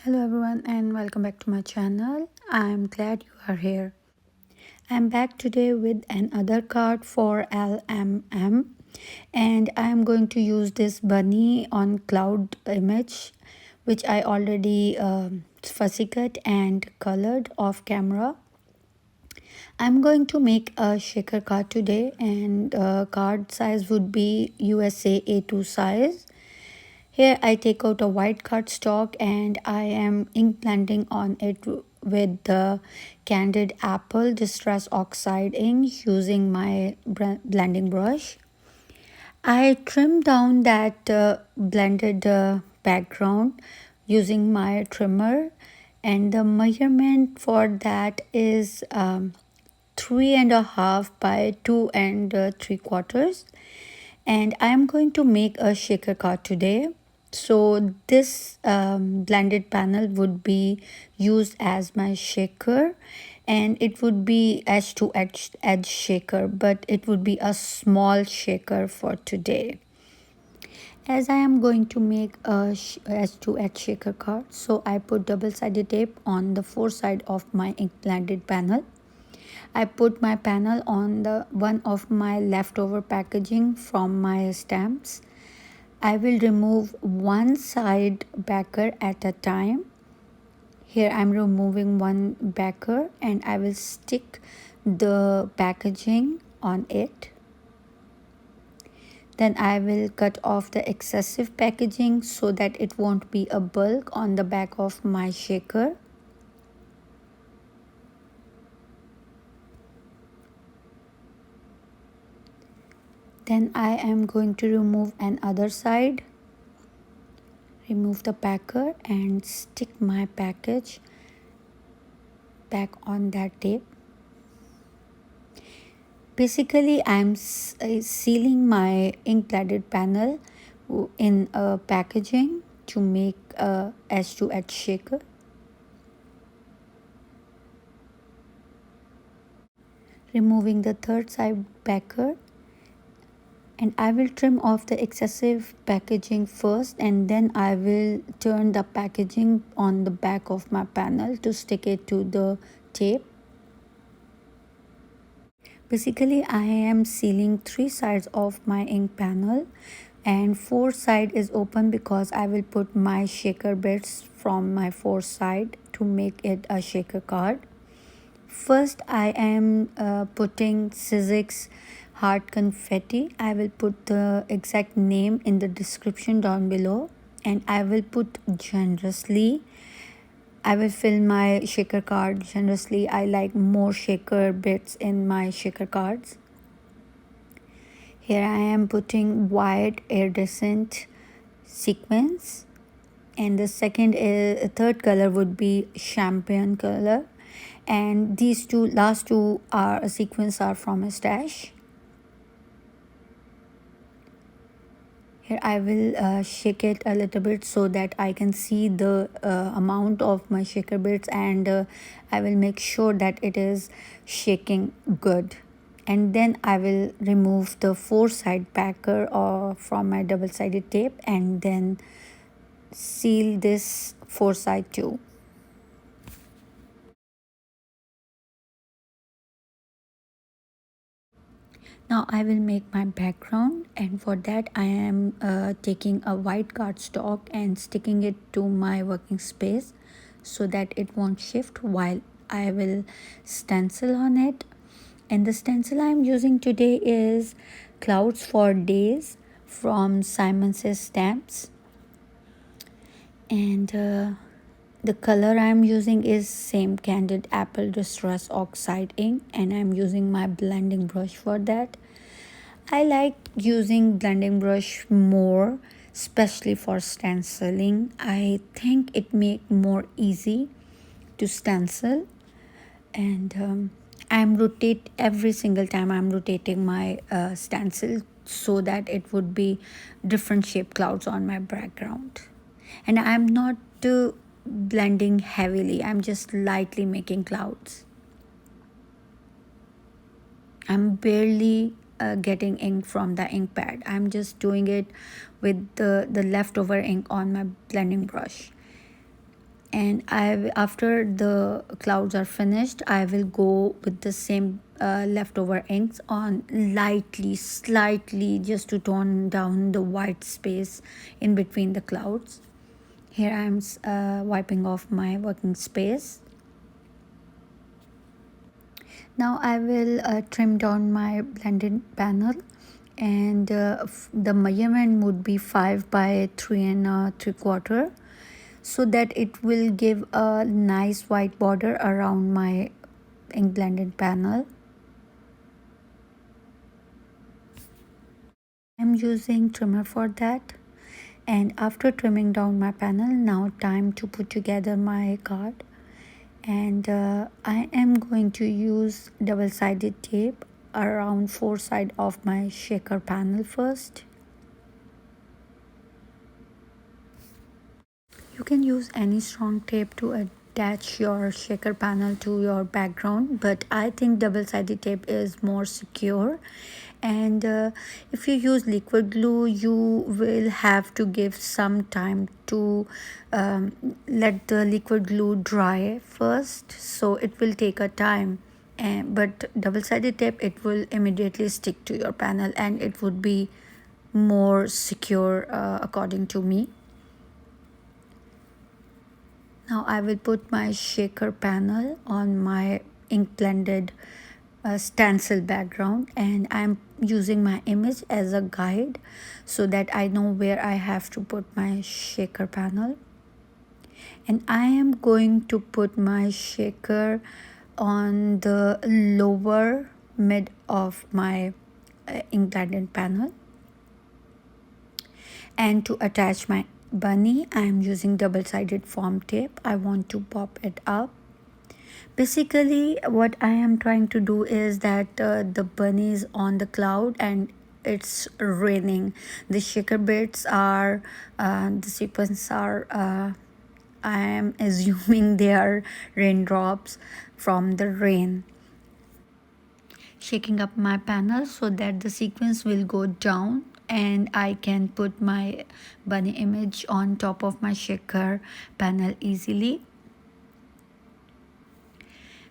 Hello everyone and welcome back to my channel. I'm glad you are here. I'm back today with another card for LMM and I'm going to use this bunny on cloud image which I already fussy cut and colored off camera. I'm going to make a shaker card today and card size would be USA A2 size. Here I take out a white cardstock and I am ink blending on it with the Candied Apple Distress Oxide ink using my blending brush. I trimmed down that blended background using my trimmer, and the measurement for that is 3.5 by 2 3/4, and I'm going to make a shaker card today. So this blended panel would be used as my shaker, and it would be edge to edge shaker, but it would be a small shaker for today. As I am going to make a edge to edge shaker card, so I put double-sided tape on the four side of my ink blended panel. I put my panel on the one of my leftover packaging from my stamps. I will remove one side backer at a time. Here I'm removing one backer and I will stick the packaging on it. Then I will cut off the excessive packaging so that it won't be a bulk on the back of my shaker. Then I am going to remove another side. Remove the packer and stick my package back on that tape. Basically, I'm sealing my ink blended panel in a packaging to make a edge to edge shaker. Removing the third side backer, and I will trim off the excessive packaging first, and then I will turn the packaging on the back of my panel to stick it to the tape. Basically, I am sealing three sides of my ink panel and fourth side is open because I will put my shaker bits from my fourth side to make it a shaker card. First, I am putting Scissors heart confetti. I will put the exact name in the description down below, and I will put generously. I will fill my shaker card generously. I like more shaker bits in my shaker cards. Here I am putting white iridescent sequins, and the third color would be champagne color, and these last two sequins are from a stash. Here I will shake it a little bit so that I can see the amount of my shaker bits, and I will make sure that it is shaking good. And then I will remove the four side packer from my double-sided tape and then seal this four side too. Now I will make my background, and for that I am taking a white cardstock and sticking it to my working space so that it won't shift while I will stencil on it. And the stencil I am using today is Clouds for Days from Simon Says Stamps, and the color I'm using is same Candied Apple Distress Oxide ink, and I'm using my blending brush for that. I like using blending brush more, especially for stenciling. I think it make more easy to stencil, and I'm rotate every single time I'm rotating my stencil so that it would be different shape clouds on my background. And I'm not blending heavily, I'm just lightly making clouds. I'm barely getting ink from the ink pad. I'm just doing it with the leftover ink on my blending brush. And after the clouds are finished, I will go with the same leftover inks on lightly, slightly, just to tone down the white space in between the clouds. Here I am wiping off my working space. Now I will trim down my blended panel, and the measurement would be 5 by 3 and 3/4, so that it will give a nice white border around my ink blended panel. I'm using trimmer for that. And after trimming down my panel, now time to put together my card. And I am going to use double-sided tape around 4 sides of my shaker panel first. You can use any strong tape to attach your shaker panel to your background, but I think double-sided tape is more secure. And if you use liquid glue, you will have to give some time to let the liquid glue dry first, so it will take a time. But double-sided tape, it will immediately stick to your panel and it would be more secure, according to me. Now I will put my shaker panel on my ink blended stencil background, and I'm using my image as a guide so that I know where I have to put my shaker panel. And I am going to put my shaker on the lower mid of my ink blended panel. And to attach my bunny, I am using double-sided foam tape. I want to pop it up. Basically, what I am trying to do is that the bunny is on the cloud and it's raining. The shaker bits are, the sequence are, I am assuming they are raindrops from the rain. Shaking up my panel so that the sequence will go down and I can put my bunny image on top of my shaker panel easily.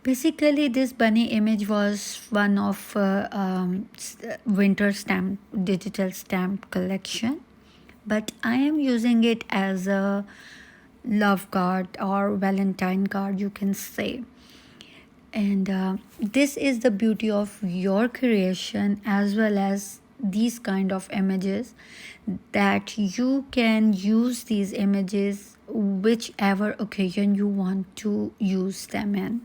Basically, this bunny image was one of winter stamp, digital stamp collection, but I am using it as a love card or Valentine card, you can say. And this is the beauty of your creation, as well as these kind of images, that you can use these images whichever occasion you want to use them in.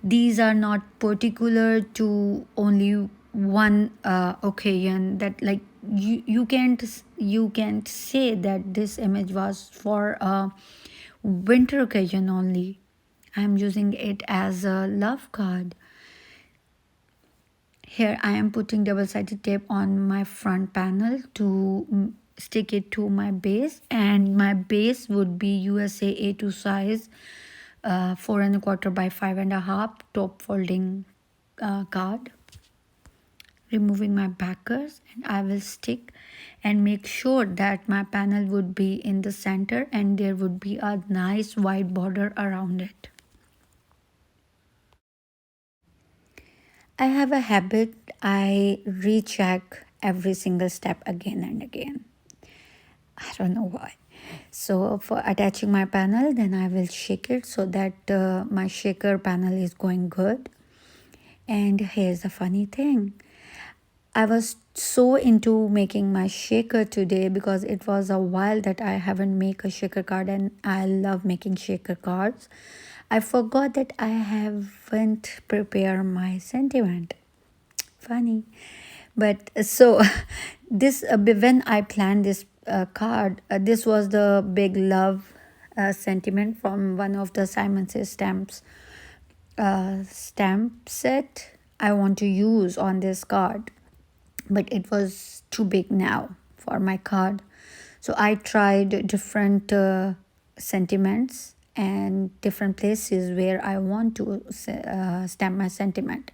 These are not particular to only one occasion, that like you can't say that this image was for a winter occasion only. I'm using it as a love card. Here I am putting double-sided tape on my front panel to stick it to my base, and my base would be USA A2 size, 4¼ by 5½ top folding card. Removing my backers, and I will stick and make sure that my panel would be in the center and there would be a nice white border around it. I have a habit, I recheck every single step again and again. I don't know why. So for attaching my panel, then I will shake it so that my shaker panel is going good. And here's the funny thing. I was so into making my shaker today because it was a while that I haven't made a shaker card, and I love making shaker cards. I forgot that I haven't prepared my sentiment. Funny. But so this when I planned this card, this was the big love sentiment from one of the Simon Says stamps stamp set I want to use on this card, but it was too big now for my card. So I tried different sentiments and different places where I want to stamp my sentiment.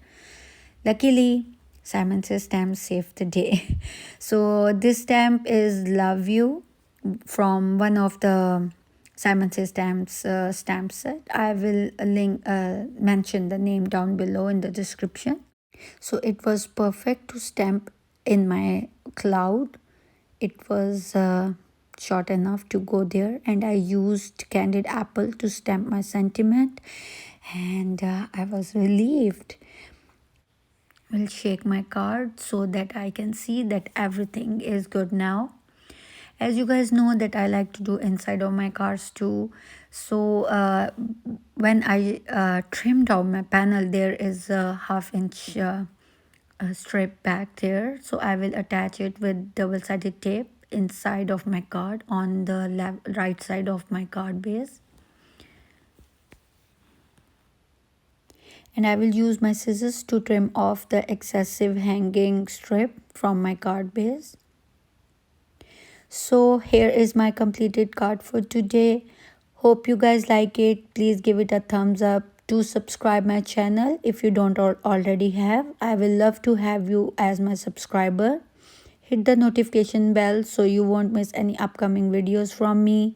Luckily, Simon Says stamp saved the day. So this stamp is Love You from one of the Simon Says Stamps stamp set. I will mention the name down below in the description. So it was perfect to stamp in my cloud. It was short enough to go there, and I used Candied Apple to stamp my sentiment, and I was relieved. I'll shake my card so that I can see that everything is good now. As you guys know that I like to do inside of my cards too. So when I trimmed out my panel, there is a ½ inch strip back there. So I will attach it with double-sided tape inside of my card on the right side of my card base. And I will use my scissors to trim off the excessive hanging strip from my card base. So here is my completed card for today. Hope you guys like it. Please give it a thumbs up. Do subscribe my channel if you don't already have. I will love to have you as my subscriber. Hit the notification bell so you won't miss any upcoming videos from me.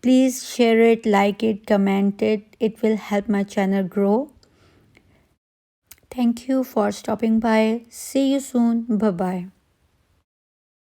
Please share it, like it, comment it. It will help my channel grow. Thank you for stopping by. See you soon. Bye-bye.